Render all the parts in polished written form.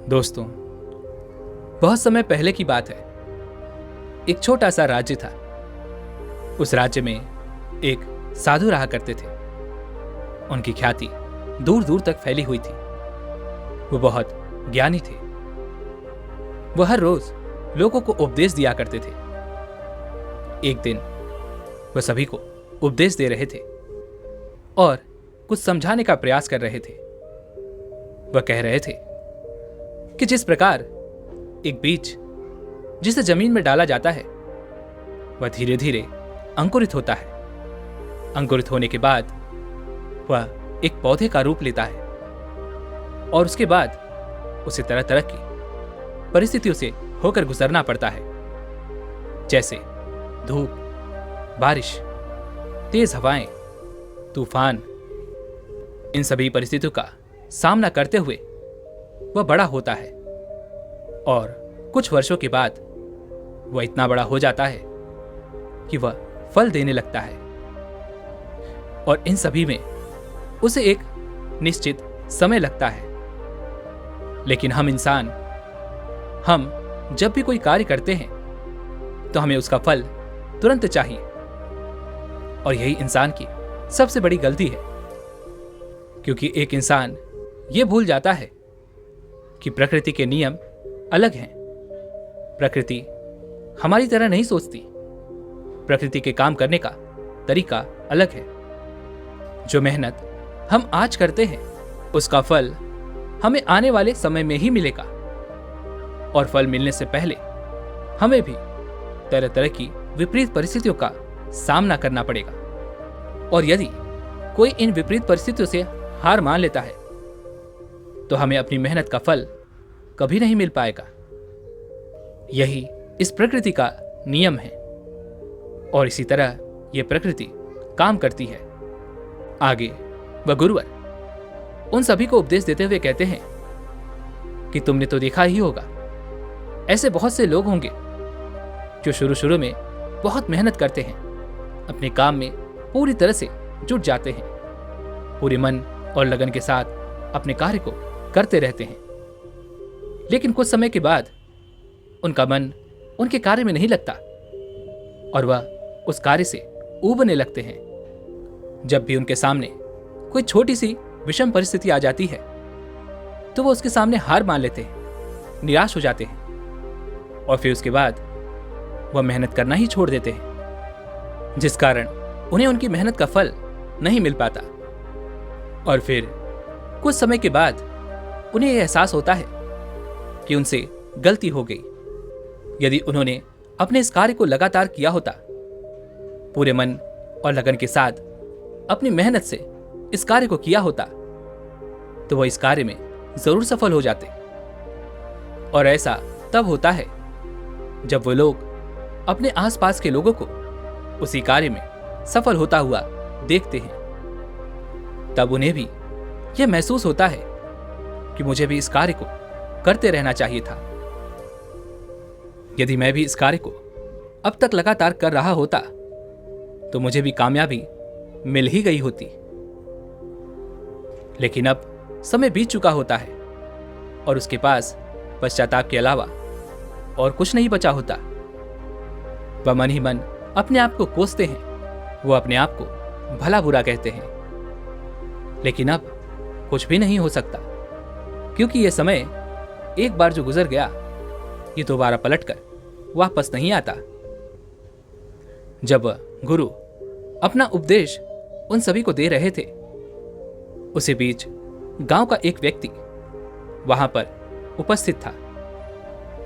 दोस्तों, बहुत समय पहले की बात है। एक छोटा सा राज्य था। उस राज्य में एक साधु रहा करते थे। उनकी ख्याति दूर दूर तक फैली हुई थी। वो बहुत ज्ञानी थे। वो हर रोज लोगों को उपदेश दिया करते थे। एक दिन वह सभी को उपदेश दे रहे थे और कुछ समझाने का प्रयास कर रहे थे। वह कह रहे थे कि जिस प्रकार एक बीज जिसे जमीन में डाला जाता है वह धीरे धीरे अंकुरित होता है। अंकुरित होने के बाद वह एक पौधे का रूप लेता है और उसके बाद उसे तरह तरह की परिस्थितियों से होकर गुजरना पड़ता है, जैसे धूप, बारिश, तेज हवाएं, तूफान। इन सभी परिस्थितियों का सामना करते हुए वह बड़ा होता है और कुछ वर्षों के बाद वह इतना बड़ा हो जाता है कि वह फल देने लगता है। और इन सभी में उसे एक निश्चित समय लगता है। लेकिन हम इंसान, हम जब भी कोई कार्य करते हैं तो हमें उसका फल तुरंत चाहिए। और यही इंसान की सबसे बड़ी गलती है, क्योंकि एक इंसान यह भूल जाता है कि प्रकृति के नियम अलग हैं। प्रकृति हमारी तरह नहीं सोचती। प्रकृति के काम करने का तरीका अलग है। जो मेहनत हम आज करते हैं उसका फल हमें आने वाले समय में ही मिलेगा। और फल मिलने से पहले हमें भी तरह तरह की विपरीत परिस्थितियों का सामना करना पड़ेगा। और यदि कोई इन विपरीत परिस्थितियों से हार मान लेता है तो हमें अपनी मेहनत का फल कभी नहीं मिल पाएगा। यही इस प्रकृति का नियम है और इसी तरह यह प्रकृति काम करती है। आगे वह गुरुवर उन सभी को उपदेश देते हुए कहते हैं कि तुमने तो देखा ही होगा, ऐसे बहुत से लोग होंगे जो शुरू शुरू में बहुत मेहनत करते हैं, अपने काम में पूरी तरह से जुट जाते हैं, पूरे मन और लगन के साथ अपने कार्य को करते रहते हैं। लेकिन कुछ समय के बाद उनका मन उनके कार्य में नहीं लगता और वह उस कार्य से ऊबने लगते हैं। जब भी उनके सामने कोई छोटी सी विषम परिस्थिति आ जाती है तो वो उसके सामने हार मान लेते हैं, निराश हो जाते हैं और फिर उसके बाद वह मेहनत करना ही छोड़ देते हैं, जिस कारण उन्हें उनकी मेहनत का फल नहीं मिल पाता। और फिर कुछ समय के बाद उन्हें यह एहसास होता है कि उनसे गलती हो गई। यदि उन्होंने अपने इस कार्य को लगातार किया होता, पूरे मन और लगन के साथ अपनी मेहनत से इस कार्य को किया होता, तो वह इस कार्य में जरूर सफल हो जाते। और ऐसा तब होता है जब वो लोग अपने आसपास के लोगों को उसी कार्य में सफल होता हुआ देखते हैं। तब उन्हें भी यह महसूस होता है कि मुझे भी इस कार्य को करते रहना चाहिए था। यदि मैं भी इस कार्य को अब तक लगातार कर रहा होता तो मुझे भी कामयाबी मिल ही गई होती। लेकिन अब समय बीत चुका होता है और उसके पास पश्चाताप के अलावा और कुछ नहीं बचा होता। वह मन ही मन अपने आप को कोसते हैं, वो अपने आप को भला बुरा कहते हैं। लेकिन अब कुछ भी नहीं हो सकता, क्योंकि यह समय एक बार जो गुजर गया ये दोबारा पलटकर वापस नहीं आता। जब गुरु अपना उपदेश उन सभी को दे रहे थे, उसी बीच गांव का एक व्यक्ति वहां पर उपस्थित था।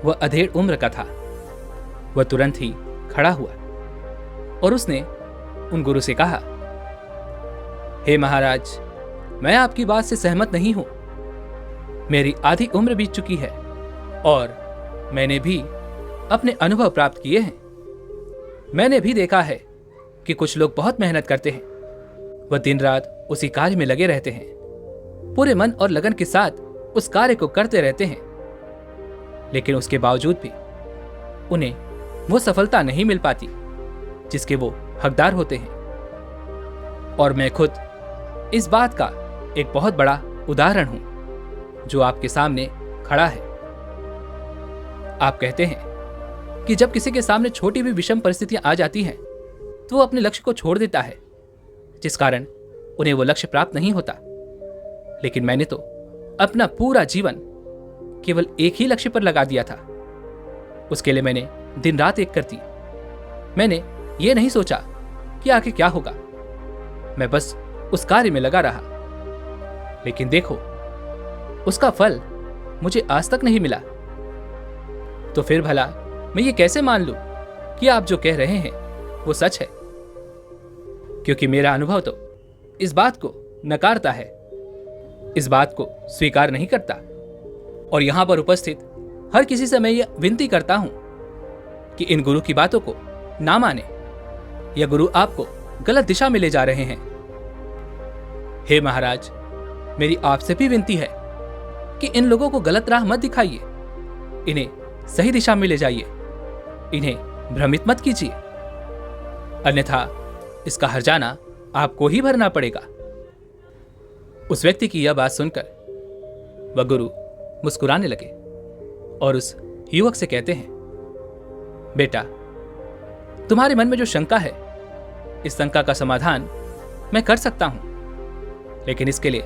वह अधेड़ उम्र का था। वह तुरंत ही खड़ा हुआ और उसने उन गुरु से कहा, हे महाराज, मैं आपकी बात से सहमत नहीं हूं। मेरी आधी उम्र बीत चुकी है और मैंने भी अपने अनुभव प्राप्त किए हैं। मैंने भी देखा है कि कुछ लोग बहुत मेहनत करते हैं। वह दिन रात उसी कार्य में लगे रहते हैं, पूरे मन और लगन के साथ उस कार्य को करते रहते हैं, लेकिन उसके बावजूद भी उन्हें वो सफलता नहीं मिल पाती जिसके वो हकदार होते हैं। और मैं खुद इस बात का एक बहुत बड़ा उदाहरण हूं जो आपके सामने खड़ा है। आप कहते हैं कि जब किसी के सामने छोटी भी विषम परिस्थितियां आ जाती हैं तो वो अपने लक्ष्य को छोड़ देता है, जिस कारण उन्हें वो लक्ष्य प्राप्त नहीं होता। लेकिन मैंने तो अपना पूरा जीवन केवल एक ही लक्ष्य पर लगा दिया था। उसके लिए मैंने दिन रात एक कर दी। मैंने ये नहीं सोचा कि आगे क्या होगा, मैं बस उस कार्य में लगा रहा। लेकिन देखो, उसका फल मुझे आज तक नहीं मिला। तो फिर भला मैं ये कैसे मान लूं कि आप जो कह रहे हैं वो सच है? क्योंकि मेरा अनुभव तो इस बात को नकारता है, इस बात को स्वीकार नहीं करता। और यहां पर उपस्थित हर किसी से मैं ये विनती करता हूं कि इन गुरु की बातों को ना माने। यह गुरु आपको गलत दिशा में ले जा रहे हैं। हे महाराज, मेरी आपसे भी विनती है कि इन लोगों को गलत राह मत दिखाइए, इन्हें सही दिशा में ले जाइए, इन्हें भ्रमित मत कीजिए, अन्यथा इसका हर्जाना आपको ही भरना पड़ेगा। उस व्यक्ति की यह बात सुनकर वह गुरु मुस्कुराने लगे और उस युवक से कहते हैं, बेटा, तुम्हारे मन में जो शंका है, इस शंका का समाधान मैं कर सकता हूं, लेकिन इसके लिए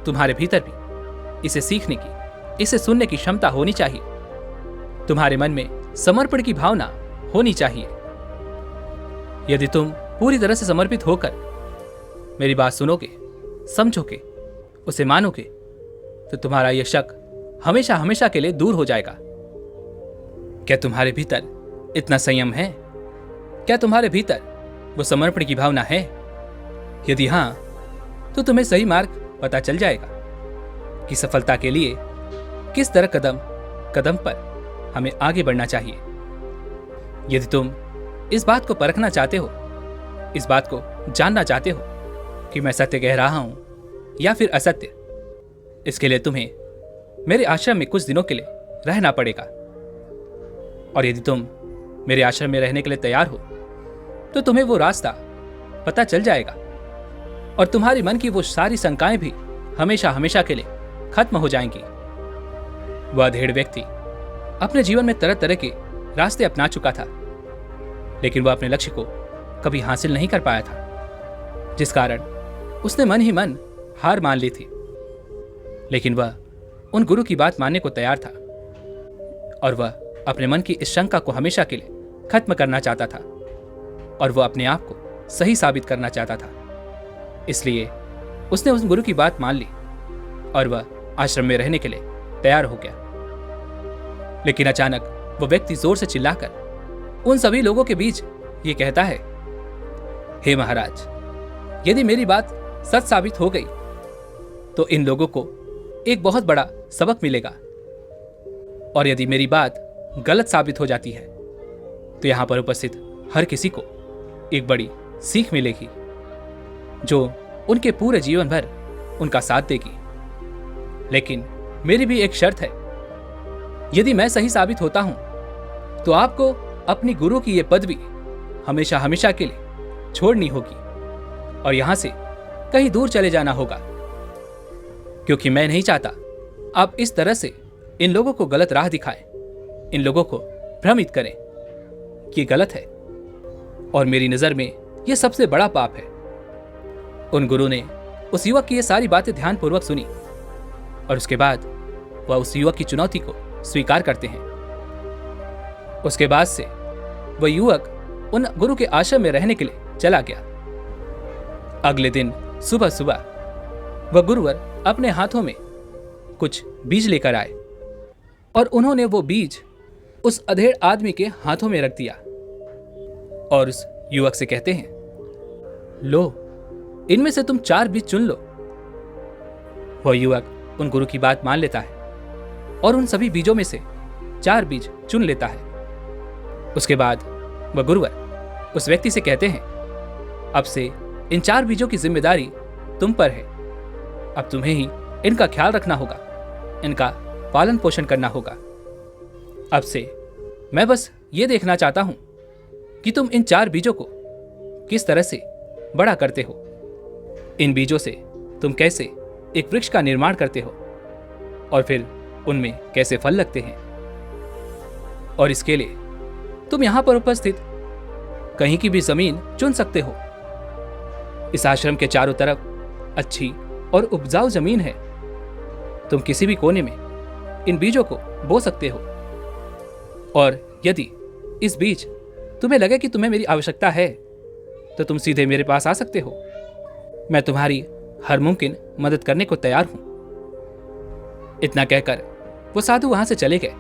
तुम्हारे भीतर भी इसे सीखने की, इसे सुनने की क्षमता होनी चाहिए। तुम्हारे मन में समर्पण की भावना होनी चाहिए। यदि तुम पूरी तरह से समर्पित होकर मेरी बात सुनोगे, समझोगे, उसे मानोगे, तो तुम्हारा यह शक हमेशा हमेशा के लिए दूर हो जाएगा। क्या तुम्हारे भीतर इतना संयम है? क्या तुम्हारे भीतर वो समर्पण की भावना है? यदि हां, तो तुम्हें सही मार्ग पता चल जाएगा कि सफलता के लिए किस तरह कदम कदम पर हमें आगे बढ़ना चाहिए। यदि तुम इस बात को परखना चाहते हो, इस बात को जानना चाहते हो कि मैं सत्य कह रहा हूं या फिर असत्य, इसके लिए तुम्हें मेरे आश्रम में कुछ दिनों के लिए रहना पड़ेगा। और यदि तुम मेरे आश्रम में रहने के लिए तैयार हो, तो तुम्हें वो रास्ता पता चल जाएगा और तुम्हारी मन की वो सारी शंकाएं भी हमेशा हमेशा के लिए खत्म हो जाएंगी। वह अधेड़ व्यक्ति अपने जीवन में तरह तरह के रास्ते अपना चुका था, लेकिन वह अपने लक्ष्य को कभी हासिल नहीं कर पाया था, जिस कारण उसने मन ही मन हार मान ली थी। लेकिन वह उन गुरु की बात मानने को तैयार था और वह अपने मन की इस शंका को हमेशा के लिए खत्म करना चाहता था और वह अपने आप को सही साबित करना चाहता था। इसलिए उसने उस गुरु की बात मान ली और वह आश्रम में रहने के लिए तैयार हो गया। लेकिन अचानक वह व्यक्ति जोर से चिल्लाकर उन सभी लोगों के बीच ये कहता है, हे महाराज, यदि मेरी बात सच साबित हो गई तो इन लोगों को एक बहुत बड़ा सबक मिलेगा, और यदि मेरी बात गलत साबित हो जाती है तो यहां पर उपस्थित हर किसी को एक बड़ी सीख मिलेगी जो उनके पूरे जीवन भर उनका साथ देगी। लेकिन मेरी भी एक शर्त है, यदि मैं सही साबित होता हूं तो आपको अपनी गुरु की यह पदवी हमेशा हमेशा के लिए छोड़नी होगी और यहां से कहीं दूर चले जाना होगा, क्योंकि मैं नहीं चाहता आप इस तरह से इन लोगों को गलत राह दिखाएं, इन लोगों को भ्रमित करें। ये गलत है और मेरी नजर में यह सबसे बड़ा पाप है। उन गुरु ने उस युवक की ये सारी बातें ध्यानपूर्वक सुनी और उसके बाद वह उस युवक की चुनौती को स्वीकार करते हैं। उसके बाद से वह युवक उन गुरु के आश्रम में रहने के लिए चला गया। अगले दिन सुबह सुबह वह गुरुवर अपने हाथों में कुछ बीज लेकर आए और उन्होंने वो बीज उस अधेड़ आदमी के हाथों में रख दिया और उस युवक से कहते हैं, लो, इनमें से तुम 4 बीज चुन लो। वह युवक उन गुरु की बात मान लेता है और उन सभी बीजों में से 4 बीज चुन लेता है। उसके बाद वह गुरुवर उस व्यक्ति से कहते हैं, अब से इन 4 बीजों की जिम्मेदारी तुम पर है। अब तुम्हें ही इनका ख्याल रखना होगा, इनका पालन पोषण करना होगा। अब से मैं बस ये देखना चाहता हूं कि तुम इन 4 बीजों को किस तरह से बड़ा करते हो, इन बीजों से तुम कैसे एक वृक्ष का निर्माण करते हो और फिर उनमें कैसे फल लगते हैं। और इसके लिए तुम यहां पर उपस्थित कहीं की भी जमीन चुन सकते हो। इस आश्रम के चारों तरफ अच्छी और उपजाऊ जमीन है। तुम किसी भी कोने में इन बीजों को बो सकते हो, और यदि इस बीच तुम्हें लगे कि तुम्हें मेरी आवश्यकता है तो तुम सीधे मेरे पास आ सकते हो। मैं तुम्हारी हर मुमकिन मदद करने को तैयार हूं। इतना कहकर वो साधु वहां से चले गए,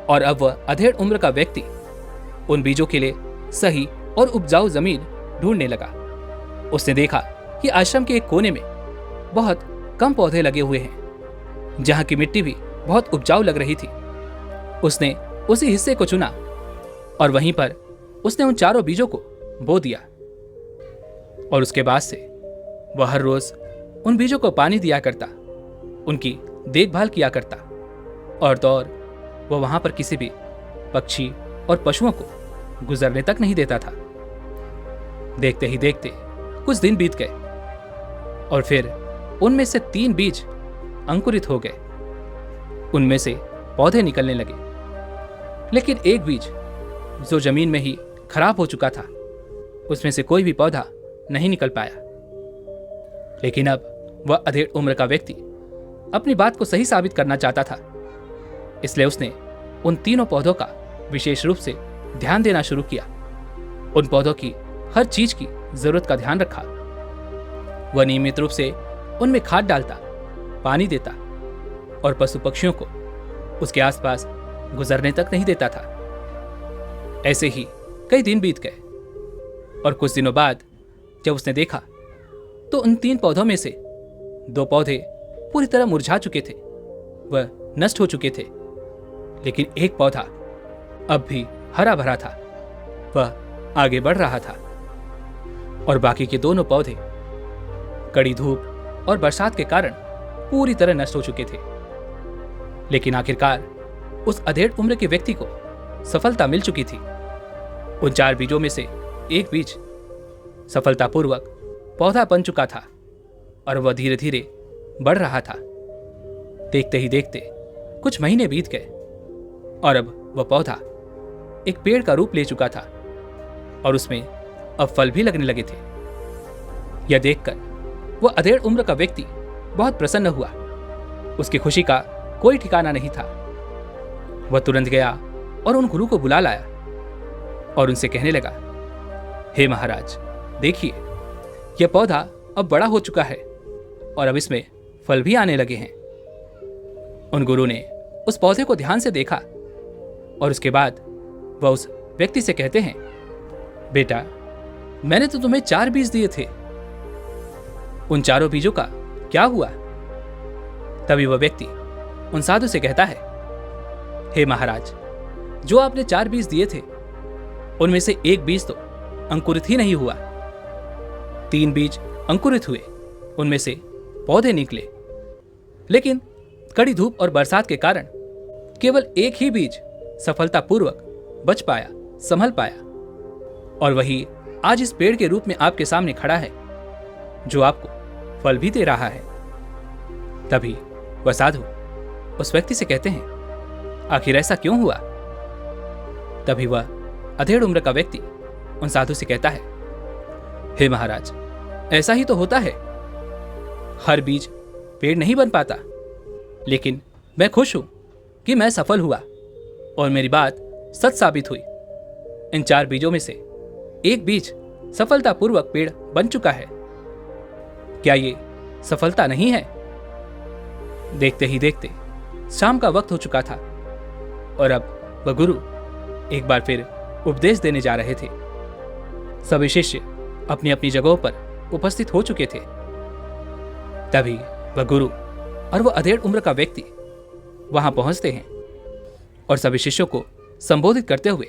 और अब वह अधेड़ उम्र का व्यक्ति उन बीजों के लिए सही और उपजाऊ जमीन ढूंढने लगा। उसने देखा कि आश्रम के एक कोने में बहुत कम पौधे लगे हुए हैं, जहां की मिट्टी भी बहुत उपजाऊ लग रही थी। उसने उसी हिस्से को चुना और वहीं पर उसने उन चारों बीजों को बो दिया, और उसके बाद से वह हर रोज उन बीजों को पानी दिया करता, उनकी देखभाल किया करता, और तो और वह वहां पर किसी भी पक्षी और पशुओं को गुजरने तक नहीं देता था। देखते ही देखते कुछ दिन बीत गए, और फिर उनमें से 3 बीज अंकुरित हो गए। उनमें से पौधे निकलने लगे, लेकिन एक बीज जो जमीन में ही खराब हो चुका था, उसमें से कोई भी पौधा नहीं निकल पाया। लेकिन अब वह अधेड़ उम्र का व्यक्ति अपनी बात को सही साबित करना चाहता था, इसलिए उसने उन तीनों पौधों का विशेष रूप से ध्यान देना शुरू किया। उन पौधों की हर चीज की जरूरत का ध्यान रखा। वह नियमित रूप से उनमें खाद डालता, पानी देता, और पशु पक्षियों को उसके आसपास गुजरने तक नहीं देता था। ऐसे ही कई दिन बीत गए, और कुछ दिनों बाद जब उसने देखा तो उन 3 पौधों में से 2 पौधे पूरी तरह मुरझा चुके थे, वह नष्ट हो चुके थे। लेकिन एक पौधा अब भी हरा भरा था, वह आगे बढ़ रहा था, और बाकी के दोनों पौधे कड़ी धूप और बरसात के कारण पूरी तरह नष्ट हो चुके थे। लेकिन आखिरकार उस अधेड़ उम्र के व्यक्ति को सफलता मिल चुकी थी। उन 4 बीजों में से एक बीज सफलतापूर्वक पौधा बन चुका था, और वह धीरे धीरे बढ़ रहा था। देखते ही देखते कुछ महीने बीत गए, और अब वह पौधा एक पेड़ का रूप ले चुका था, और उसमें अब फल भी लगने लगे थे। यह देखकर वह अधेड़ उम्र का व्यक्ति बहुत प्रसन्न हुआ। उसकी खुशी का कोई ठिकाना नहीं था। वह तुरंत गया और उन गुरु को बुला लाया, और उनसे कहने लगा, हे महाराज, देखिए, यह पौधा अब बड़ा हो चुका है, और अब इसमें फल भी आने लगे हैं। उन गुरु ने उस पौधे को ध्यान से देखा, और उसके बाद वह उस व्यक्ति से कहते हैं, बेटा, मैंने तो तुम्हें 4 बीज दिए थे, उन चारों बीजों का क्या हुआ? तभी वह व्यक्ति उन साधु से कहता है, हे महाराज, जो आपने 4 बीज दिए थे, उनमें से एक बीज तो अंकुरित ही नहीं हुआ। 3 बीज अंकुरित हुए, उनमें से पौधे निकले, लेकिन कड़ी धूप और बरसात के कारण केवल एक ही बीज सफलतापूर्वक बच पाया, संभल पाया, और वही आज इस पेड़ के रूप में आपके सामने खड़ा है, जो आपको फल भी दे रहा है। तभी वह साधु उस व्यक्ति से कहते हैं, आखिर ऐसा क्यों हुआ? तभी वह अधेड़ उम्र का व्यक्ति उन साधु से कहता है, हे महाराज, ऐसा ही तो होता है। हर बीज पेड़ नहीं बन पाता, लेकिन मैं खुश हूं कि मैं सफल हुआ और मेरी बात सच साबित हुई। इन 4 बीजों में से एक बीज सफलतापूर्वक पेड़ बन चुका है। क्या ये सफलता नहीं है? देखते ही देखते शाम का वक्त हो चुका था, और अब वह गुरु एक बार फिर उपदेश देने जा रहे थे। सभी शिष्य अपनी अपनी जगहों पर उपस्थित हो चुके थे। तभी वह गुरु और वह अधेड़ उम्र का व्यक्ति वहां पहुंचते हैं, और सभी शिष्यों को संबोधित करते हुए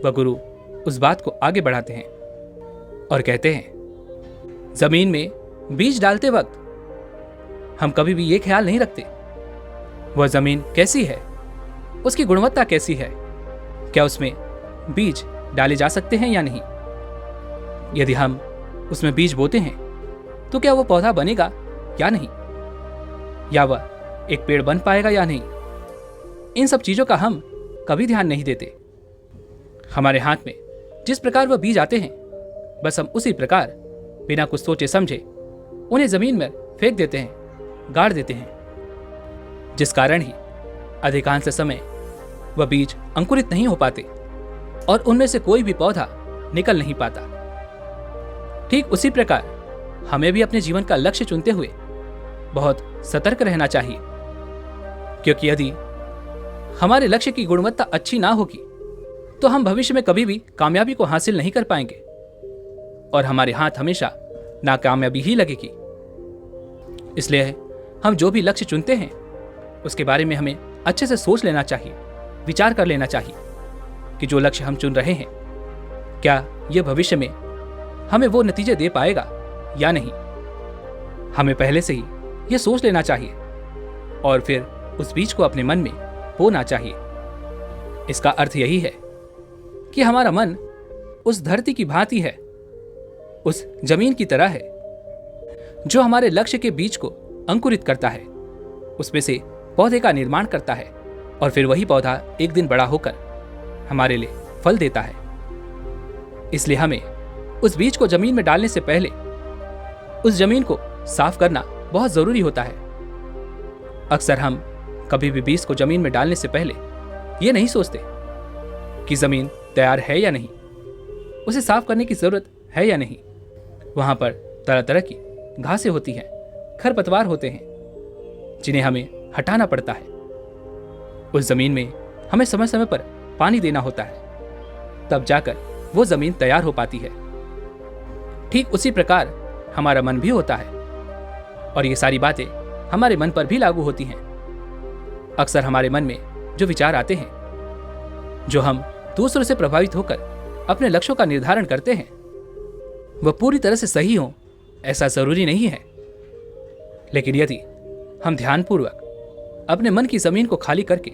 वह गुरु उस बात को आगे बढ़ाते हैं और कहते हैं, जमीन में बीज डालते वक्त हम कभी भी ये ख्याल नहीं रखते वह जमीन कैसी है, उसकी गुणवत्ता कैसी है, क्या उसमें बीज डाले जा सकते हैं या नहीं। यदि हम उसमें बीज बोते हैं तो क्या वो पौधा बनेगा या नहीं, या वह एक पेड़ बन पाएगा या नहीं। इन सब चीजों का हम कभी ध्यान नहीं देते। हमारे हाथ में जिस प्रकार वह बीज आते हैं, बस हम उसी प्रकार बिना कुछ सोचे समझे उन्हें जमीन में फेंक देते हैं, गाड़ देते हैं, जिस कारण ही अधिकांश समय वह बीज अंकुरित नहीं हो पाते और उनमें से कोई भी पौधा निकल नहीं पाता। ठीक उसी प्रकार हमें भी अपने जीवन का लक्ष्य चुनते हुए बहुत सतर्क रहना चाहिए, क्योंकि यदि हमारे लक्ष्य की गुणवत्ता अच्छी ना होगी तो हम भविष्य में कभी भी कामयाबी को हासिल नहीं कर पाएंगे और हमारे हाथ हमेशा नाकामयाबी ही लगेगी। इसलिए हम जो भी लक्ष्य चुनते हैं उसके बारे में हमें अच्छे से सोच लेना चाहिए, विचार कर लेना चाहिए कि जो लक्ष्य हम चुन रहे हैं क्या यह भविष्य में हमें वो नतीजे दे पाएगा या नहीं। हमें पहले से ही यह सोच लेना चाहिए और फिर उस बीज को अपने मन में बोना चाहिए। इसका अर्थ यही है कि हमारा मन उस धरती की भांति है, उस जमीन की तरह है जो हमारे लक्ष्य के बीज को अंकुरित करता है, उसमें से पौधे का निर्माण करता है और फिर वही पौधा एक दिन बड़ा होकर हमारे लिए फल देता है। इसलिए हमें उस बीज को जमीन में डालने से पहले उस जमीन को साफ करना बहुत जरूरी होता है। अक्सर हम कभी भी बीज को जमीन में डालने से पहले यह नहीं सोचते कि जमीन तैयार है या नहीं, उसे साफ करने की जरूरत है या नहीं। वहां पर तरह तरह की घासें होती हैं, खरपतवार होते हैं जिन्हें हमें हटाना पड़ता है। उस जमीन में हमें समय समय पर पानी देना होता है, तब जाकर वो जमीन तैयार हो पाती है। ठीक उसी प्रकार हमारा मन भी होता है और ये सारी बातें हमारे मन पर भी लागू होती हैं। अक्सर हमारे मन में जो विचार आते हैं, जो हम दूसरों से प्रभावित होकर अपने लक्ष्यों का निर्धारण करते हैं, वह पूरी तरह से सही हो ऐसा जरूरी नहीं है। लेकिन यदि हम ध्यानपूर्वक अपने मन की जमीन को खाली करके,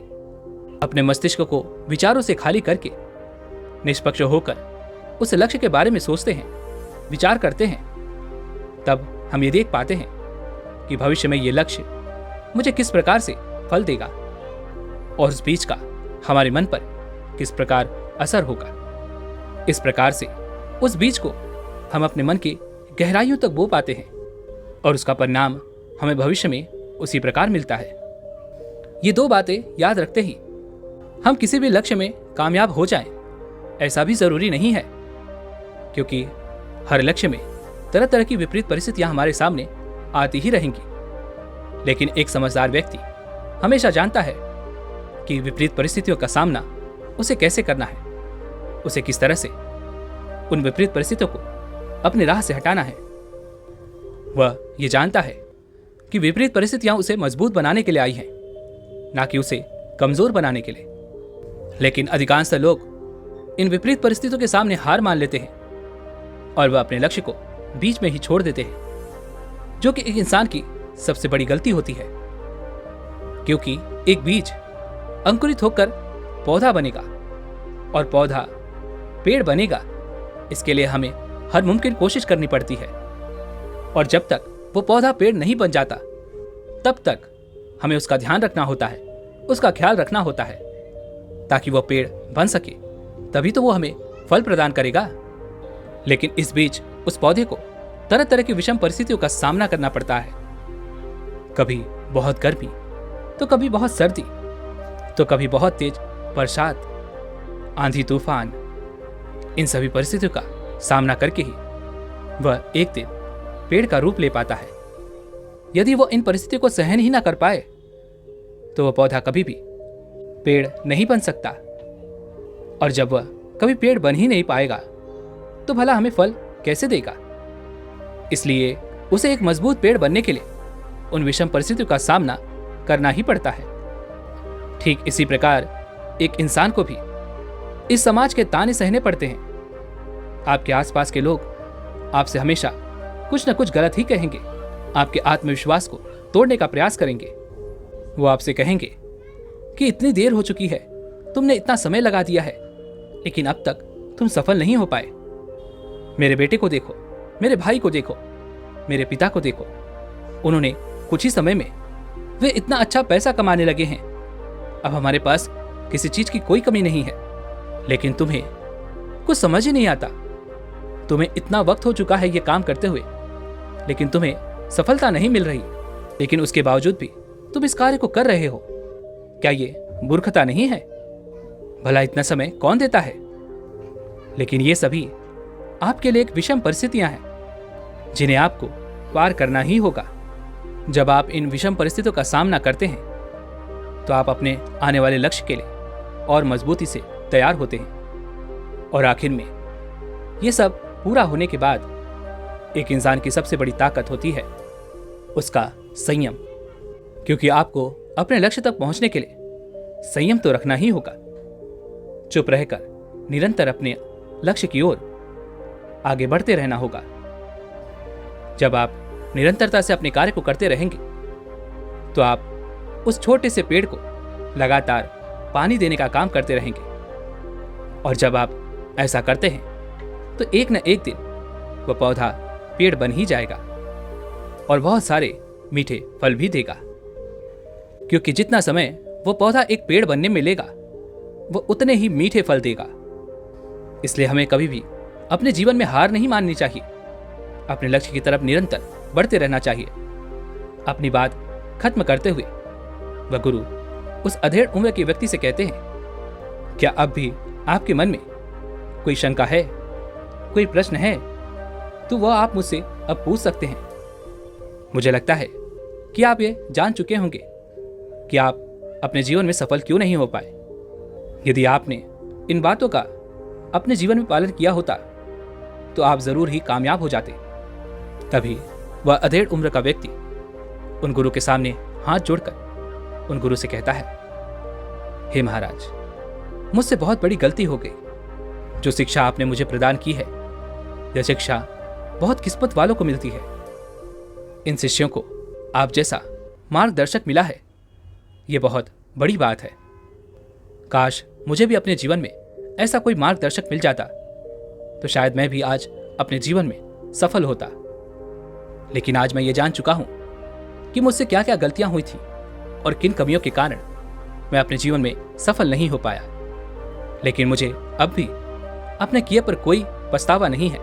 अपने मस्तिष्क को विचारों से खाली करके निष्पक्ष होकर उस लक्ष्य के बारे में सोचते हैं, विचार करते हैं, तब हम ये देख पाते हैं कि भविष्य में ये लक्ष्य मुझे किस प्रकार से फल देगा और उस बीज का हमारे मन पर किस प्रकार असर होगा। इस प्रकार से उस बीज को हम अपने मन की गहराइयों तक बो पाते हैं और उसका परिणाम हमें भविष्य में उसी प्रकार मिलता है। ये दो बातें याद रखते ही हम किसी भी लक्ष्य में कामयाब हो जाएं, ऐसा भी जरूरी नहीं है, क्योंकि हर लक्ष्य में तरह तरह की विपरीत परिस्थितियां हमारे सामने आती ही रहेंगी। लेकिन एक समझदार व्यक्ति हमेशा जानता है कि विपरीत परिस्थितियों का सामना उसे कैसे करना है, उसे किस तरह से उन विपरीत परिस्थितियों को अपनी राह से हटाना है। वह ये जानता है कि विपरीत परिस्थितियां उसे मजबूत बनाने के लिए आई हैं, ना कि उसे कमजोर बनाने के लिए। लेकिन अधिकांश लोग इन विपरीत परिस्थितियों के सामने हार मान लेते हैं और वह अपने लक्ष्य को बीच में ही छोड़ देते हैं, जो कि एक इंसान की सबसे बड़ी गलती होती है। क्योंकि एक बीज अंकुरित होकर पौधा बनेगा और पौधा पेड़ बनेगा, इसके लिए हमें हर मुमकिन कोशिश करनी पड़ती है। और जब तक वो पौधा पेड़ नहीं बन जाता, तब तक हमें उसका ध्यान रखना होता है, उसका ख्याल रखना होता है, ताकि वह पेड़ बन सके, तभी तो वो हमें फल प्रदान करेगा। लेकिन इस बीच उस पौधे को तरह तरह की विषम परिस्थितियों का सामना करना पड़ता है। कभी बहुत गर्मी, तो कभी बहुत सर्दी, तो कभी बहुत तेज बरसात, आंधी तूफान। इन सभी परिस्थितियों का सामना करके ही वह एक दिन पेड़ का रूप ले पाता है। यदि वो इन परिस्थितियों को सहन ही ना कर पाए तो वह पौधा कभी भी पेड़ नहीं बन सकता। और जब वह कभी पेड़ बन ही नहीं पाएगा तो भला हमें फल कैसे देगा। इसलिए उसे एक मजबूत पेड़ बनने के लिए उन विषम परिस्थितियों का सामना करना ही पड़ता है। ठीक इसी प्रकार एक इंसान को भी इस समाज के ताने सहने पड़ते हैं। आपके आसपास के लोग आपसे हमेशा कुछ न कुछ गलत ही कहेंगे, आपके आत्मविश्वास को तोड़ने का प्रयास करेंगे। वो आपसे कहेंगे कि इतनी देर हो चुकी है, तुमने इतना समय लगा दिया है, लेकिन अब तक तुम सफल नहीं हो पाए। मेरे बेटे को देखो, मेरे भाई को देखो, मेरे पिता को देखो, उन्होंने कुछ ही समय में वे इतना अच्छा पैसा कमाने लगे हैं। अब हमारे पास किसी चीज की कोई कमी नहीं है, लेकिन तुम्हें कुछ समझ ही नहीं आता। तुम्हें इतना वक्त हो चुका है ये काम करते हुए, लेकिन तुम्हें सफलता नहीं मिल रही। लेकिन उसके बावजूद भी तुम इस कार्य को कर रहे हो। क्या ये मूर्खता नहीं है? भला इतना समय कौन देता है? लेकिन ये सभी आपके लिए एक विषम परिस्थितियां हैं जिन्हें आपको पार करना ही होगा। जब आप इन विषम परिस्थितियों का सामना करते हैं तो आप अपने आने वाले लक्ष्य के लिए और मजबूती से तैयार होते हैं। और आखिर में ये सब पूरा होने के बाद एक इंसान की सबसे बड़ी ताकत होती है उसका संयम, क्योंकि आपको अपने लक्ष्य तक पहुंचने के लिए संयम तो रखना ही होगा। चुप रहकर निरंतर अपने लक्ष्य की ओर आगे बढ़ते रहना होगा। जब आप निरंतरता से अपने कार्य को करते रहेंगे तो आप उस छोटे से पेड़ को लगातार पानी देने का काम करते रहेंगे। और जब आप ऐसा करते हैं तो एक न एक दिन वह पौधा पेड़ बन ही जाएगा और बहुत सारे मीठे फल भी देगा। क्योंकि जितना समय वो पौधा एक पेड़ बनने में लेगा वो उतने ही मीठे फल देगा। इसलिए हमें कभी भी अपने जीवन में हार नहीं माननी चाहिए। अपने लक्ष्य की तरफ निरंतर बढ़ते रहना चाहिए। अपनी बात खत्म करते हुए वह गुरु उस अधेड़ उम्र के व्यक्ति से कहते हैं, क्या अब भी आपके मन में कोई शंका है, कोई प्रश्न है, तो वह आप मुझसे अब पूछ सकते हैं। मुझे लगता है कि आप ये जान चुके होंगे कि आप अपने जीवन में सफल क्यों नहीं हो पाए। यदि आपने इन बातों का अपने जीवन में पालन किया होता तो आप जरूर ही कामयाब हो जाते। तभी वह अधेड़ उम्र का व्यक्ति उन गुरु के सामने हाथ जोड़कर उन गुरु से कहता है, हे महाराज, मुझसे बहुत बड़ी गलती हो गई। जो शिक्षा आपने मुझे प्रदान की है, यह शिक्षा बहुत किस्मत वालों को मिलती है। इन शिष्यों को आप जैसा मार्गदर्शक मिला है, यह बहुत बड़ी बात है। काश मुझे भी अपने जीवन में ऐसा कोई मार्गदर्शक मिल जाता तो शायद मैं भी आज अपने जीवन में सफल होता। लेकिन आज मैं ये जान चुका हूं कि मुझसे क्या क्या गलतियां हुई थी और किन कमियों के कारण मैं अपने जीवन में सफल नहीं हो पाया। लेकिन मुझे अब भी अपने किए पर कोई पछतावा नहीं है,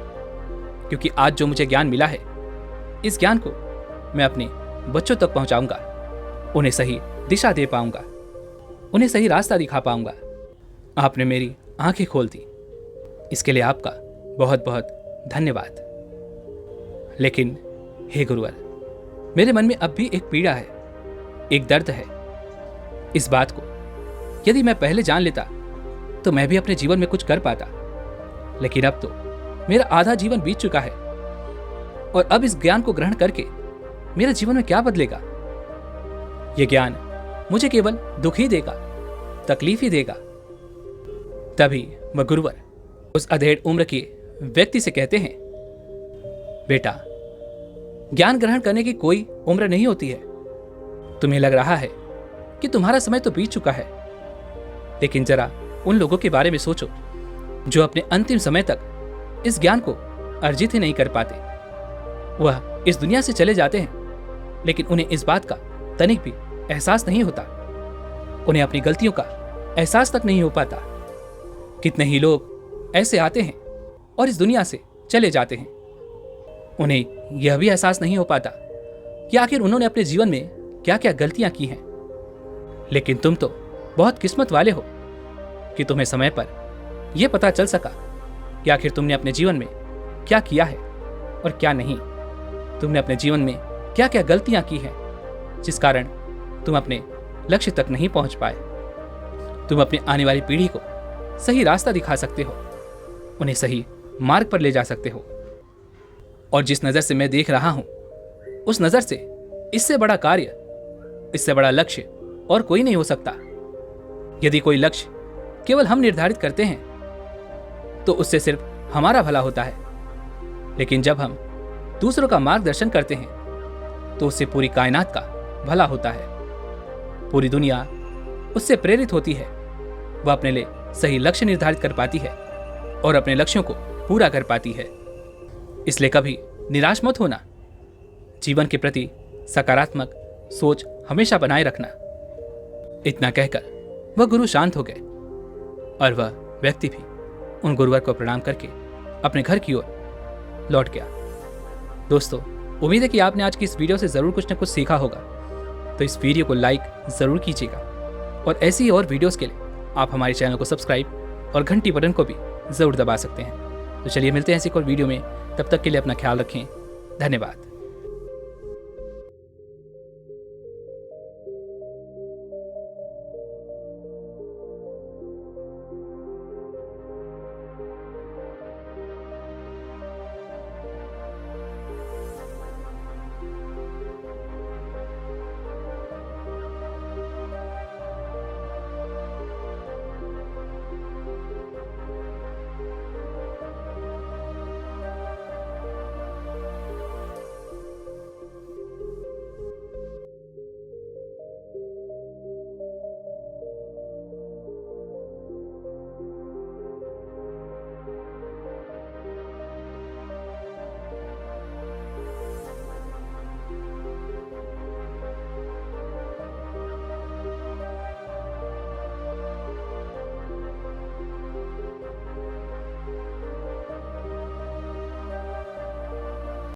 क्योंकि आज जो मुझे ज्ञान मिला है, इस ज्ञान को मैं अपने बच्चों तक पहुंचाऊंगा। उन्हें सही दिशा दे पाऊंगा, उन्हें सही रास्ता दिखा पाऊंगा। आपने मेरी आंखें खोल दी, इसके लिए आपका बहुत बहुत धन्यवाद। लेकिन हे गुरुवर, मेरे मन में अब भी एक पीड़ा है, एक दर्द है। इस बात को यदि मैं पहले जान लेता तो मैं भी अपने जीवन में कुछ कर पाता। लेकिन अब तो मेरा आधा जीवन बीत चुका है और अब इस ज्ञान को ग्रहण करके मेरे जीवन में क्या बदलेगा? यह ज्ञान मुझे केवल दुख ही देगा, तकलीफ ही देगा। तभी वह गुरुवर उस अधेड़ उम्र के व्यक्ति से कहते हैं, बेटा, ज्ञान ग्रहण करने की कोई उम्र नहीं होती है। तुम्हें लग रहा है कि तुम्हारा समय तो बीत चुका है, लेकिन जरा उन लोगों के बारे में सोचो जो अपने अंतिम समय तक इस ज्ञान को अर्जित ही नहीं कर पाते। वह इस दुनिया से चले जाते हैं, लेकिन उन्हें इस बात का तनिक भी एहसास नहीं होता। उन्हें अपनी गलतियों का एहसास तक नहीं हो पाता। कितने ही लोग ऐसे आते हैं और इस दुनिया से चले जाते हैं। उन्हें यह भी एहसास नहीं हो पाता कि आखिर उन्होंने अपने जीवन में क्या क्या गलतियां की हैं। लेकिन तुम तो बहुत किस्मत वाले हो कि तुम्हें समय पर यह पता चल सका कि आखिर तुमने अपने जीवन में क्या किया है और क्या नहीं। तुमने अपने जीवन में क्या क्या गलतियां की हैं जिस कारण तुम अपने लक्ष्य तक नहीं पहुंच पाए। तुम अपनी आने वाली पीढ़ी को सही रास्ता दिखा सकते हो, उन्हें सही मार्ग पर ले जा सकते हो। और जिस नजर से मैं देख रहा हूं, उस नजर से इससे बड़ा कार्य, इससे बड़ा लक्ष्य और कोई नहीं हो सकता। यदि कोई लक्ष्य केवल हम निर्धारित करते हैं तो उससे सिर्फ हमारा भला होता है, लेकिन जब हम दूसरों का मार्गदर्शन करते हैं तो उससे पूरी कायनात का भला होता है। पूरी दुनिया उससे प्रेरित होती है। वह अपने लिए सही लक्ष्य निर्धारित कर पाती है और अपने लक्ष्यों को पूरा कर पाती है। इसलिए कभी निराश मत होना। जीवन के प्रति सकारात्मक सोच हमेशा बनाए रखना। इतना कहकर वह गुरु शांत हो गए और वह व्यक्ति भी उन गुरुवर को प्रणाम करके अपने घर की ओर लौट गया। दोस्तों, उम्मीद है कि आपने आज की इस वीडियो से ज़रूर कुछ न कुछ सीखा होगा। तो इस वीडियो को लाइक ज़रूर कीजिएगा और ऐसी और वीडियोस के लिए आप हमारे चैनल को सब्सक्राइब और घंटी बटन को भी ज़रूर दबा सकते हैं। तो चलिए मिलते हैं ऐसी एक और वीडियो में, तब तक के लिए अपना ख्याल रखें। धन्यवाद।